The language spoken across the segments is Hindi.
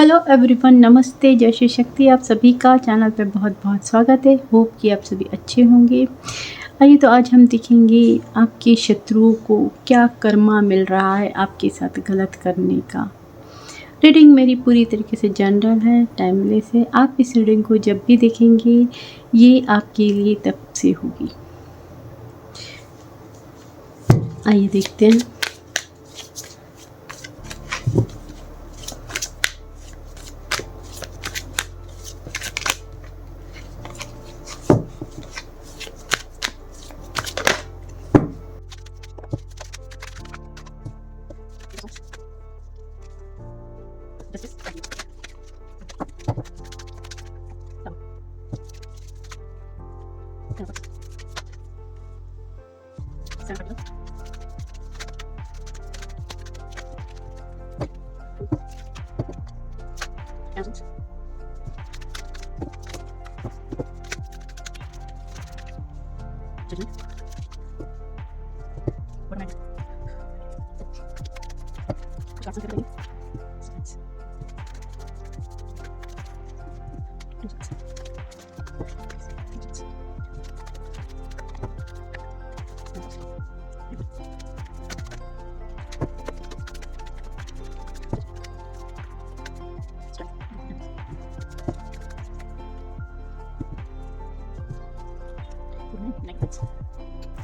हेलो एवरीवन, नमस्ते, जय श्री शक्ति। आप सभी का चैनल पे बहुत बहुत स्वागत है। होप कि आप सभी अच्छे होंगे। आइए तो आज हम देखेंगे आपके शत्रुओं को क्या कर्मा मिल रहा है आपके साथ गलत करने का। रीडिंग मेरी पूरी तरीके से जनरल है, टाइमलेस है। आप इस रीडिंग को जब भी देखेंगे ये आपके लिए तब से होगी। आइए देखते हैं।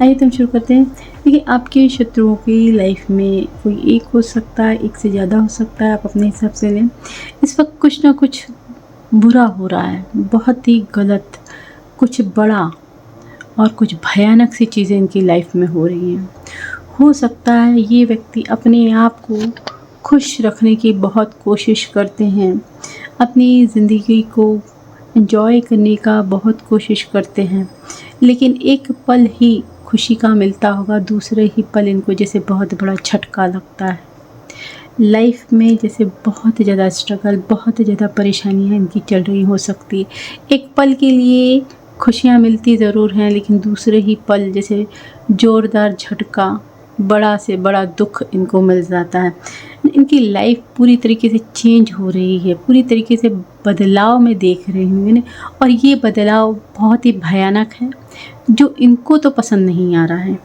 आइए तो हम शुरू करते हैं। देखिए, आपके शत्रुओं की लाइफ में कोई एक हो सकता है, एक से ज़्यादा हो सकता है, आप अपने हिसाब से लें। इस वक्त कुछ ना कुछ बुरा हो रहा है, बहुत ही गलत, कुछ बड़ा और कुछ भयानक सी चीज़ें इनकी लाइफ में हो रही हैं। हो सकता है ये व्यक्ति अपने आप को खुश रखने की बहुत कोशिश करते हैं, अपनी ज़िंदगी को एंजॉय करने का बहुत कोशिश करते हैं, लेकिन एक पल ही खुशी का मिलता होगा, दूसरे ही पल इनको जैसे बहुत बड़ा झटका लगता है। लाइफ में जैसे बहुत ज़्यादा स्ट्रगल, बहुत ज़्यादा परेशानियाँ इनकी चल रही हो सकती है। एक पल के लिए खुशियाँ मिलती ज़रूर हैं, लेकिन दूसरे ही पल जैसे ज़ोरदार झटका, बड़ा से बड़ा दुख इनको मिल जाता है। इनकी लाइफ पूरी तरीके से चेंज हो रही है, पूरी तरीके से बदलाव में देख रही हूँ मैंने, और ये बदलाव बहुत ही भयानक है जो इनको तो पसंद नहीं आ रहा है।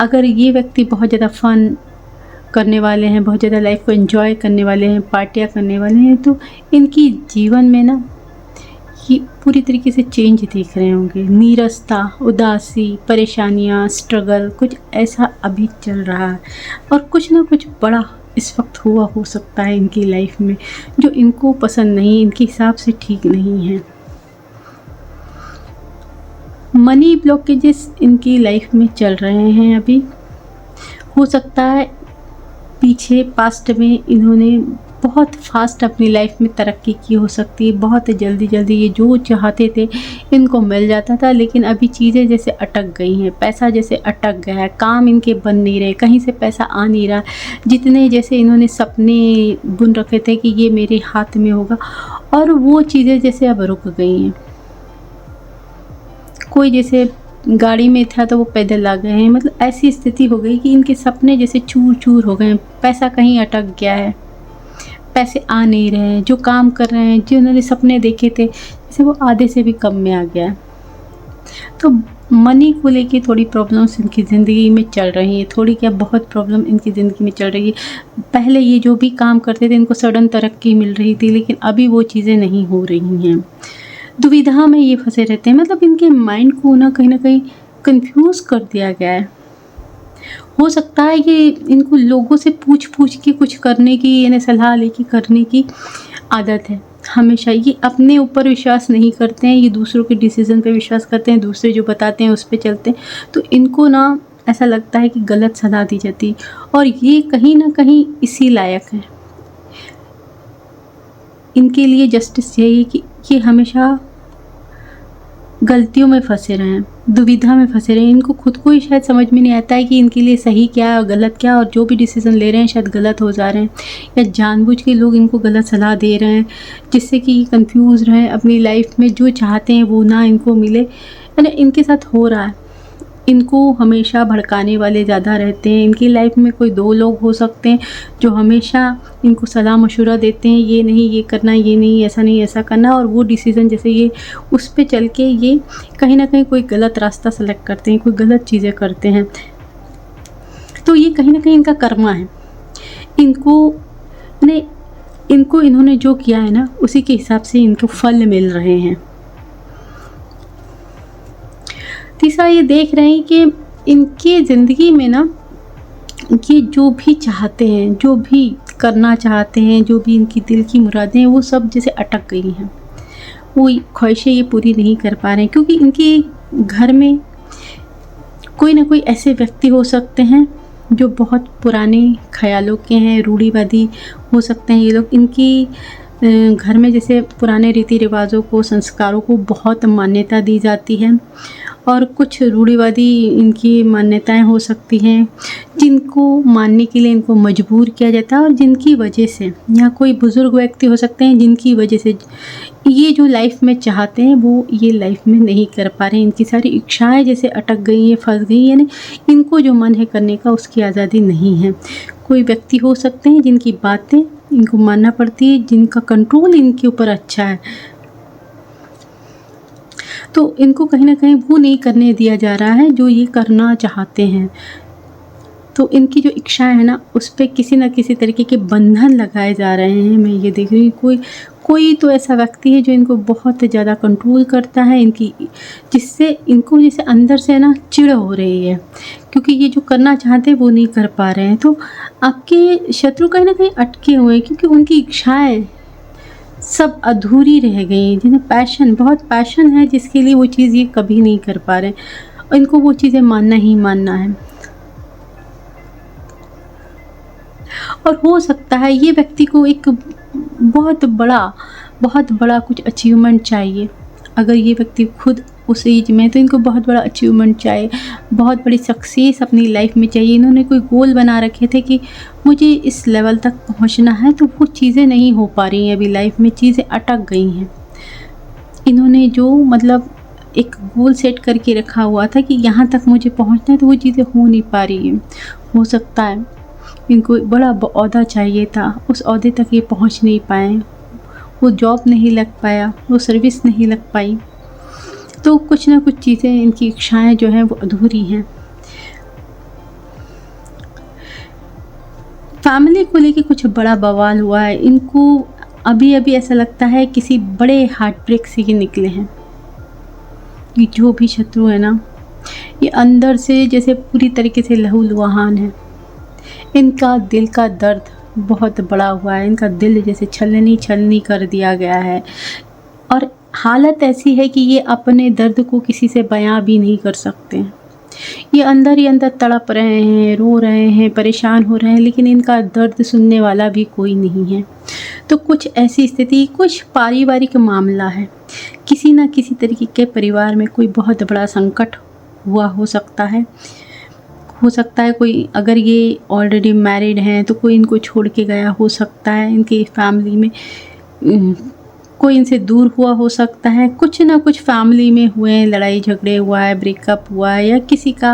अगर ये व्यक्ति बहुत ज़्यादा फन करने वाले हैं, बहुत ज़्यादा लाइफ को एंजॉय करने वाले हैं, पार्टियाँ करने वाले हैं, तो इनकी जीवन में ना ये पूरी तरीके से चेंज दिख रहे होंगे। नीरसता, उदासी, परेशानियाँ, स्ट्रगल, कुछ ऐसा अभी चल रहा है, और कुछ ना कुछ बड़ा इस वक्त हुआ हो सकता है इनकी लाइफ में जो इनको पसंद नहीं, इनके हिसाब से ठीक नहीं है। मनी ब्लॉकेजेस इनकी लाइफ में चल रहे हैं अभी। हो सकता है पीछे पास्ट में इन्होंने बहुत फास्ट अपनी लाइफ में तरक्की की हो सकती है, बहुत जल्दी जल्दी ये जो चाहते थे इनको मिल जाता था, लेकिन अभी चीज़ें जैसे अटक गई हैं, पैसा जैसे अटक गया है, काम इनके बन नहीं रहे, कहीं से पैसा आ नहीं रहा। जितने जैसे इन्होंने सपने बुन रखे थे कि ये मेरे हाथ में होगा, और वो चीज़ें जैसे अब रुक गई हैं। कोई जैसे गाड़ी में था तो वो पैदल आ गए हैं, मतलब ऐसी स्थिति हो गई कि इनके सपने जैसे चूर चूर हो गए हैं। पैसा कहीं अटक गया है, पैसे आ नहीं रहे हैं, जो काम कर रहे हैं, जो उन्होंने सपने देखे थे, जैसे वो आधे से भी कम में आ गया है। तो मनी को लेके थोड़ी प्रॉब्लम्स इनकी ज़िंदगी में चल रही हैं, थोड़ी क्या बहुत प्रॉब्लम इनकी ज़िंदगी में चल रही है। पहले ये जो भी काम करते थे इनको सडन तरक्की मिल रही थी, लेकिन अभी वो चीज़ें नहीं हो रही हैं। दुविधा में ये फंसे रहते हैं, मतलब इनके माइंड को ना कहीं कंफ्यूज कर दिया गया है। हो सकता है कि इनको लोगों से पूछ पूछ के कुछ करने की, यानी सलाह लेके करने की आदत है हमेशा। ये अपने ऊपर विश्वास नहीं करते हैं, ये दूसरों के डिसीज़न पे विश्वास करते हैं, दूसरे जो बताते हैं उस पे चलते हैं। तो इनको ना ऐसा लगता है कि गलत सलाह दी जाती है, और ये कहीं ना कहीं इसी लायक है। इनके लिए जस्टिस यही है कि ये हमेशा गलतियों में फंसे रहें, दुविधा में फंसे रहें। इनको खुद को ही शायद समझ में नहीं आता है कि इनके लिए सही क्या है और गलत क्या है, और जो भी डिसीज़न ले रहे हैं शायद गलत हो जा रहे हैं, या जानबूझ के लोग इनको गलत सलाह दे रहे हैं जिससे कि कंफ्यूज रहें अपनी लाइफ में, जो चाहते हैं वो ना इनको मिले। यानी इनके साथ हो रहा है। इनको हमेशा भड़काने वाले ज़्यादा रहते हैं। इनकी लाइफ में कोई 2 लोग हो सकते हैं जो हमेशा इनको सलाह मशवरा देते हैं, ये नहीं ये करना, ये नहीं ऐसा नहीं ऐसा करना, और वो डिसीज़न जैसे ये उस पे चल के ये कहीं न कहीं कोई गलत रास्ता सेलेक्ट करते हैं, कोई गलत चीज़ें करते हैं। तो ये कहीं न कहीं इनका कर्मा है। इनको इन्होंने जो किया है ना, उसी के हिसाब से इनको फल मिल रहे हैं। तीसरा ये देख रहे हैं कि इनकी ज़िंदगी में ना, ये जो भी चाहते हैं, जो भी करना चाहते हैं, जो भी इनकी दिल की मुरादें हैं, वो सब जैसे अटक गई हैं। वो ख्वाहिशें ये पूरी नहीं कर पा रहे हैं, क्योंकि इनके घर में कोई ना कोई ऐसे व्यक्ति हो सकते हैं जो बहुत पुराने ख़यालों के हैं, रूढ़िवादी हो सकते हैं ये लोग। इनकी घर में जैसे पुराने रीति रिवाज़ों को, संस्कारों को बहुत मान्यता दी जाती है, और कुछ रूढ़िवादी इनकी मान्यताएं हो सकती हैं जिनको मानने के लिए इनको मजबूर किया जाता है, और जिनकी वजह से, या कोई बुज़ुर्ग व्यक्ति हो सकते हैं जिनकी वजह से ये जो लाइफ में चाहते हैं वो ये लाइफ में नहीं कर पा रहे हैं। इनकी सारी इच्छाएं जैसे अटक गई हैं, फंस गई हैं, इनको जो मन है करने का उसकी आज़ादी नहीं है। कोई व्यक्ति हो सकते हैं जिनकी बातें इनको मानना पड़ती है, जिनका कंट्रोल इनके ऊपर अच्छा है, तो इनको कहीं न कहीं वो नहीं करने दिया जा रहा है जो ये करना चाहते हैं। तो इनकी जो इच्छाएँ हैं ना, उस पे किसी न किसी तरीके के बंधन लगाए जा रहे हैं। मैं ये देख रही हूँ कोई तो ऐसा व्यक्ति है जो इनको बहुत ज़्यादा कंट्रोल करता है, जिससे इनको जैसे अंदर से ना चिढ़ हो रही है, क्योंकि ये जो करना चाहते हैं वो नहीं कर पा रहे हैं। तो आपके शत्रु कहीं न कहीं अटके हुए हैं, क्योंकि उनकी इच्छाएँ सब अधूरी रह गई हैं। जिन्हें बहुत पैशन है, जिसके लिए वो चीज़ ये कभी नहीं कर पा रहे, और इनको वो चीज़ें मानना ही मानना है। और हो सकता है ये व्यक्ति को एक बहुत बड़ा कुछ अचीवमेंट चाहिए। अगर ये व्यक्ति खुद उस एज में, तो इनको बहुत बड़ा अचीवमेंट चाहिए, बहुत बड़ी सक्सेस अपनी लाइफ में चाहिए। इन्होंने कोई गोल बना रखे थे कि मुझे इस लेवल तक पहुंचना है, तो वो चीज़ें नहीं हो पा रही हैं, अभी लाइफ में चीज़ें अटक गई हैं। इन्होंने जो मतलब एक गोल सेट करके रखा हुआ था कि यहाँ तक मुझे पहुँचना है, तो वो चीज़ें हो नहीं पा रही हैं। हो सकता है इनको बड़ा ओहदा चाहिए था, उस ओहदे तक ये पहुँच नहीं पाए, वो जॉब नहीं लग पाया, वो सर्विस नहीं लग पाई, तो कुछ ना कुछ चीज़ें, इनकी इच्छाएं जो हैं वो अधूरी हैं। फैमिली को लेके कुछ बड़ा बवाल हुआ है। इनको अभी ऐसा लगता है किसी बड़े हार्ट ब्रेक से ये निकले हैं। ये जो भी शत्रु है ना, ये अंदर से जैसे पूरी तरीके से लहूलुहान है। इनका दिल का दर्द बहुत बड़ा हुआ है, इनका दिल जैसे छलनी कर दिया गया है, और हालत ऐसी है कि ये अपने दर्द को किसी से बयां भी नहीं कर सकते। ये अंदर ही अंदर तड़प रहे हैं, रो रहे हैं, परेशान हो रहे हैं, लेकिन इनका दर्द सुनने वाला भी कोई नहीं है। तो कुछ ऐसी स्थिति, कुछ पारिवारिक मामला है, किसी न किसी तरीके के परिवार में कोई बहुत बड़ा संकट हुआ हो सकता है। कोई, अगर ये ऑलरेडी मैरिड हैं तो कोई इनको छोड़ के गया हो सकता है, इनकी फैमिली में कोई इनसे दूर हुआ हो सकता है, कुछ ना कुछ फैमिली में हुए हैं, लड़ाई झगड़े हुआ है, ब्रेकअप हुआ है, या किसी का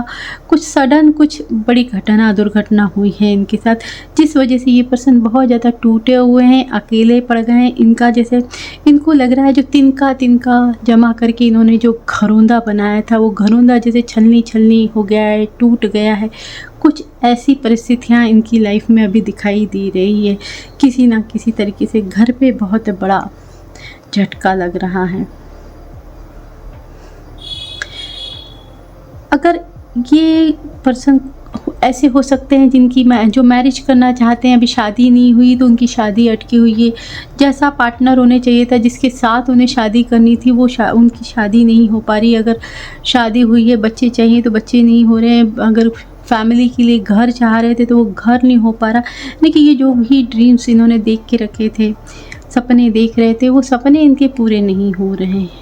कुछ सडन कुछ बड़ी दुर्घटना हुई है इनके साथ, जिस वजह से ये पर्सन बहुत ज़्यादा टूटे हुए हैं, अकेले पड़ गए हैं। इनका जैसे इनको लग रहा है जो तिनका जमा करके इन्होंने जो घरौंदा बनाया था, वो घरौंदा जैसे छलनी हो गया है, टूट गया है। कुछ ऐसी परिस्थितियाँ इनकी लाइफ में अभी दिखाई दे रही है। किसी ना किसी तरीके से घर पे बहुत बड़ा झटका लग रहा है। अगर ये पर्सन ऐसे हो सकते हैं जिनकी जो मैरिज करना चाहते हैं, अभी शादी नहीं हुई, तो उनकी शादी अटकी हुई है। जैसा पार्टनर होने चाहिए था, जिसके साथ उन्हें शादी करनी थी, वो उनकी शादी नहीं हो पा रही। अगर शादी हुई है, बच्चे चाहिए तो बच्चे नहीं हो रहे हैं। अगर फैमिली के लिए घर चाह रहे थे तो वो घर नहीं हो पा रहा। लेकिन ये जो भी ड्रीम्स इन्होंने देख के रखे थे, सपने देख रहे थे, वो सपने इनके पूरे नहीं हो रहे हैं।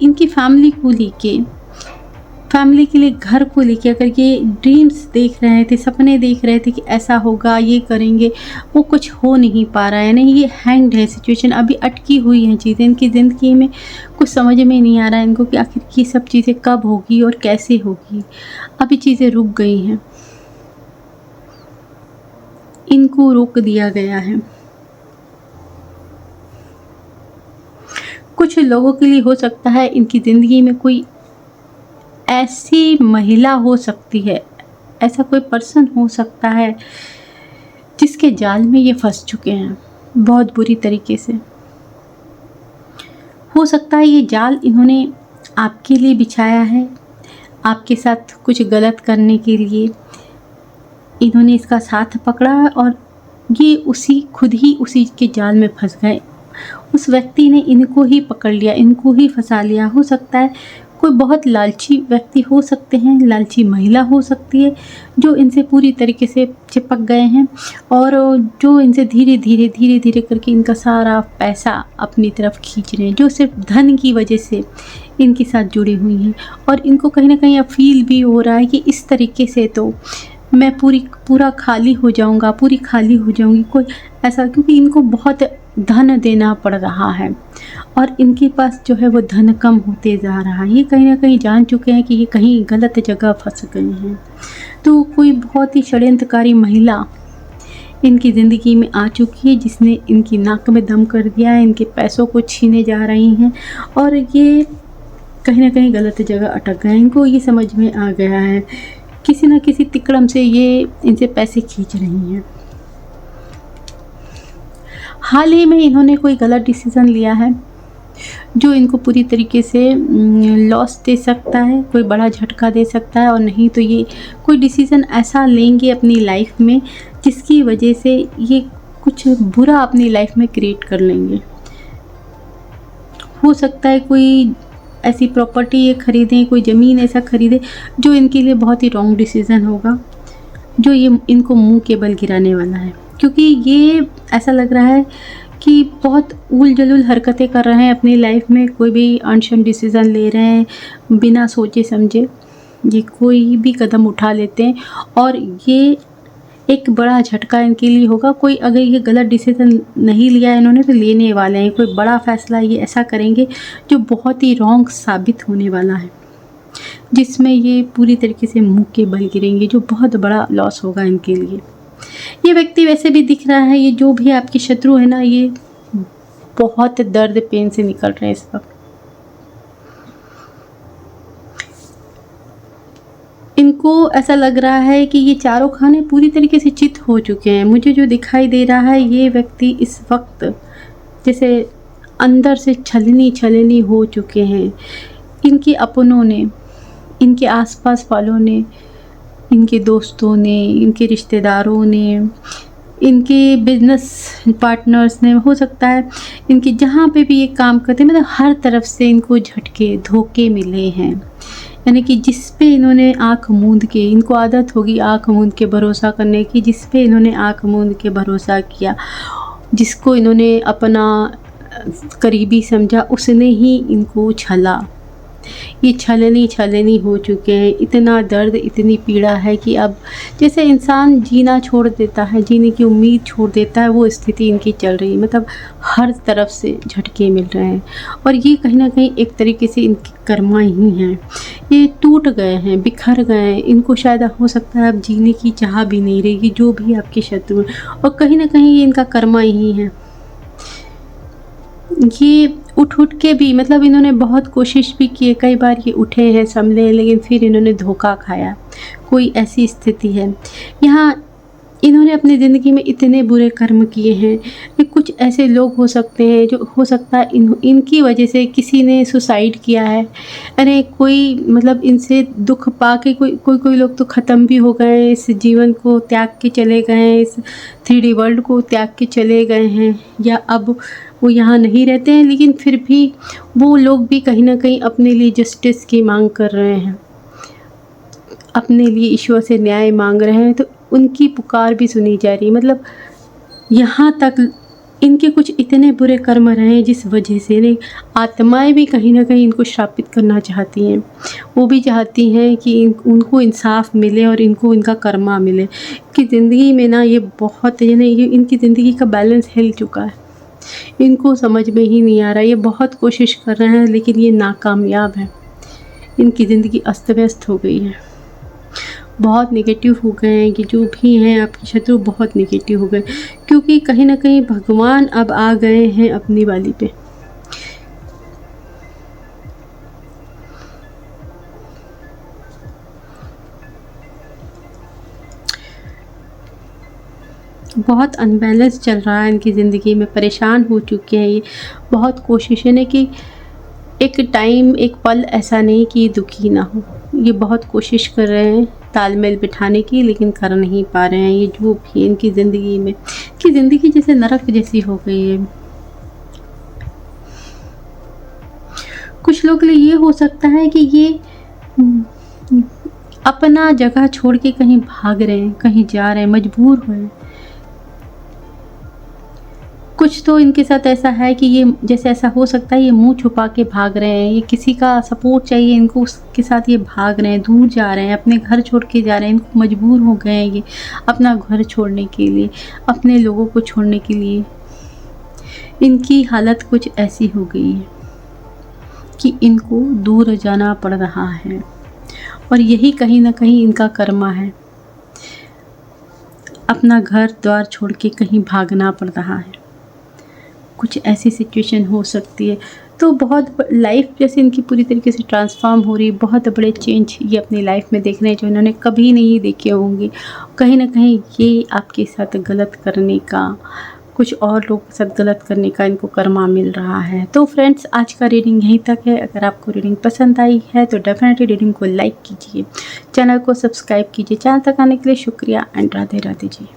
इनकी फैमिली को लेके फैमिली के लिए, घर को लेके अगर ये ड्रीम्स देख रहे थे, सपने देख रहे थे कि ऐसा होगा, ये करेंगे, वो कुछ हो नहीं पा रहा है। नहीं, ये हैंग्ड है सिचुएशन, अभी अटकी हुई हैं चीज़ें इनकी ज़िंदगी में। कुछ समझ में नहीं आ रहा है इनको कि आखिर ये सब चीज़ें कब होगी और कैसे होगी। अभी चीज़ें रुक गई हैं, इनको रोक दिया गया है। कुछ लोगों के लिए हो सकता है इनकी ज़िंदगी में कोई ऐसी महिला हो सकती है, ऐसा कोई पर्सन हो सकता है जिसके जाल में ये फंस चुके हैं बहुत बुरी तरीके से। हो सकता है ये जाल इन्होंने आपके लिए बिछाया है, आपके साथ कुछ गलत करने के लिए इन्होंने इसका साथ पकड़ा और ये खुद ही उसी के जाल में फंस गए। उस व्यक्ति ने इनको ही पकड़ लिया, इनको ही फंसा लिया। हो सकता है कोई बहुत लालची व्यक्ति हो सकते हैं, लालची महिला हो सकती है जो इनसे पूरी तरीके से चिपक गए हैं और जो इनसे धीरे धीरे करके इनका सारा पैसा अपनी तरफ खींच रहे हैं, जो सिर्फ धन की वजह से इनके साथ जुड़ी हुई हैं। और इनको कहीं ना कहीं अब फील भी हो रहा है कि इस तरीके से तो मैं पूरा खाली हो जाऊंगा, पूरी खाली हो जाऊंगी। कोई ऐसा, क्योंकि इनको बहुत धन देना पड़ रहा है और इनके पास जो है वो धन कम होते जा रहा है। ये कहीं ना कहीं जान चुके हैं कि ये कहीं गलत जगह फंस गए हैं। तो कोई बहुत ही षड्यंत्रकारी महिला इनकी ज़िंदगी में आ चुकी है जिसने इनकी नाक में दम कर दिया है, इनके पैसों को छीने जा रही हैं और ये कहीं ना कहीं गलत जगह अटक गए। इनको ये समझ में आ गया है किसी न किसी तिकड़म से ये इनसे पैसे खींच रही हैं। हाल ही में इन्होंने कोई गलत डिसीज़न लिया है जो इनको पूरी तरीके से लॉस दे सकता है, कोई बड़ा झटका दे सकता है। और नहीं तो ये कोई डिसीज़न ऐसा लेंगे अपनी लाइफ में जिसकी वजह से ये कुछ बुरा अपनी लाइफ में क्रिएट कर लेंगे। हो सकता है कोई ऐसी प्रॉपर्टी ये खरीदें, कोई ज़मीन ऐसा खरीदें जो इनके लिए बहुत ही रॉन्ग डिसीज़न होगा, जो ये इनको मुंह के बल गिराने वाला है। क्योंकि ये ऐसा लग रहा है कि बहुत उल जलूल हरकतें कर रहे हैं अपनी लाइफ में, कोई भी अनशन डिसीज़न ले रहे हैं बिना सोचे समझे, ये कोई भी कदम उठा लेते हैं और ये एक बड़ा झटका इनके लिए होगा। कोई अगर ये गलत डिसीज़न नहीं लिया है इन्होंने तो लेने वाले हैं, कोई बड़ा फ़ैसला ये ऐसा करेंगे जो बहुत ही रॉन्ग साबित होने वाला है, जिसमें ये पूरी तरीके से मुंह के बल गिरेंगे, जो बहुत बड़ा लॉस होगा इनके लिए। ये व्यक्ति वैसे भी दिख रहा है, ये जो भी आपके शत्रु है ना, ये बहुत दर्द पेन से निकल रहे हैं इस वक्त। इनको ऐसा लग रहा है कि ये चारों खाने पूरी तरीके से चित हो चुके हैं। मुझे जो दिखाई दे रहा है ये व्यक्ति इस वक्त जैसे अंदर से छलनी हो चुके हैं। इनके अपनों ने, इनके आसपास वालों ने, इनके दोस्तों ने, इनके रिश्तेदारों ने, इनके बिजनेस पार्टनर्स ने, हो सकता है इनके जहाँ पे भी ये काम करते हैं, मतलब हर तरफ से इनको झटके धोखे मिले हैं। यानी कि जिस पे इन्होंने आँख मूंद के, इनको आदत होगी आँख मूंद के भरोसा करने की, जिस पे इन्होंने आँख मूंद के भरोसा किया, जिसको इन्होंने अपना करीबी समझा, उसने ही इनको छला। ये छलनी हो चुके हैं। इतना दर्द, इतनी पीड़ा है कि अब जैसे इंसान जीना छोड़ देता है, जीने की उम्मीद छोड़ देता है, वो स्थिति इनकी चल रही है। मतलब हर तरफ से झटके मिल रहे हैं और ये कहीं ना कहीं एक तरीके से इनकी कर्मा ही हैं। ये टूट गए हैं, बिखर गए हैं। इनको शायद हो सकता है अब जीने की चाह भी नहीं रहेगी, जो भी आपके शत्रु हैं, और कहीं ना कहीं ये इनका कर्मा ही है। ये उठ के भी, मतलब इन्होंने बहुत कोशिश भी की है, कई बार ये उठे हैं, संभले, लेकिन फिर इन्होंने धोखा खाया। कोई ऐसी स्थिति है यहाँ। इन्होंने अपनी ज़िंदगी में इतने बुरे कर्म किए हैं कि कुछ ऐसे लोग हो सकते हैं जो, हो सकता है इनकी वजह से किसी ने सुसाइड किया है। अरे कोई, मतलब इनसे दुख पा के कोई लोग तो ख़त्म भी हो गए, इस जीवन को त्याग के चले गए हैं, इस 3D वर्ल्ड को त्याग के चले गए हैं, या अब वो यहाँ नहीं रहते हैं। लेकिन फिर भी वो लोग भी कहीं ना कहीं अपने लिए जस्टिस की मांग कर रहे हैं, अपने लिए ईश्वर से न्याय मांग रहे हैं, तो उनकी पुकार भी सुनी जा रही है। मतलब यहाँ तक इनके कुछ इतने बुरे कर्म रहे हैं जिस वजह से ने आत्माएं भी कहीं ना कहीं इनको श्रापित करना चाहती हैं। वो भी चाहती हैं कि उनको इंसाफ मिले और इनको इनका कर्मा मिले। कि ज़िंदगी में ना ये बहुत ये इनकी ज़िंदगी का बैलेंस हिल चुका है। इनको समझ में ही नहीं आ रहा। ये बहुत कोशिश कर रहे हैं लेकिन ये नाकामयाब है। इनकी ज़िंदगी अस्त व्यस्त हो गई है। बहुत नेगेटिव हो गए हैं कि जो भी हैं आपके शत्रु बहुत नेगेटिव हो गए, क्योंकि कहीं ना कहीं भगवान अब आ गए हैं अपनी वाली पे। बहुत अनबैलेंस चल रहा है इनकी ज़िंदगी में, परेशान हो चुके हैं ये। बहुत कोशिशें ने कि एक टाइम एक पल ऐसा नहीं कि दुखी ना हो। ये बहुत कोशिश कर रहे हैं तालमेल बिठाने की, लेकिन कर नहीं पा रहे हैं। ये जो भी इनकी ज़िंदगी में कि ज़िंदगी जैसे नरक जैसी हो गई है। कुछ लोग के लिए ये हो सकता है कि ये अपना जगह छोड़ के कहीं भाग रहे हैं, कहीं जा रहे हैं, मजबूर हुए। कुछ तो इनके साथ ऐसा है कि ये जैसे ऐसा हो सकता है ये मुंह छुपा के भाग रहे हैं। ये किसी का सपोर्ट चाहिए इनको, उसके साथ ये भाग रहे हैं, दूर जा रहे हैं, अपने घर छोड़ के जा रहे हैं। इनको मजबूर हो गए हैं ये अपना घर छोड़ने के लिए, अपने लोगों को छोड़ने के लिए। इनकी हालत कुछ ऐसी हो गई है कि इनको दूर जाना पड़ रहा है और यही कहीं ना कहीं इनका कर्मा है। अपना घर द्वार छोड़ के कहीं भागना पड़ रहा है। कुछ ऐसी सिचुएशन हो सकती है। तो बहुत लाइफ जैसे इनकी पूरी तरीके से ट्रांसफॉर्म हो रही है। बहुत बड़े चेंज ये अपनी लाइफ में देख रहे हैं जो इन्होंने कभी नहीं देखे होंगे। कहीं ना कहीं ये आपके साथ गलत करने का, कुछ और लोग के साथ गलत करने का इनको कर्मा मिल रहा है। तो फ्रेंड्स, आज का रीडिंग यहीं तक है। अगर आपको रीडिंग पसंद आई है तो डेफिनेटली रीडिंग को लाइक कीजिए, चैनल को सब्सक्राइब कीजिए। चैनल तक आने के लिए शुक्रिया एंड राधे राधे जी।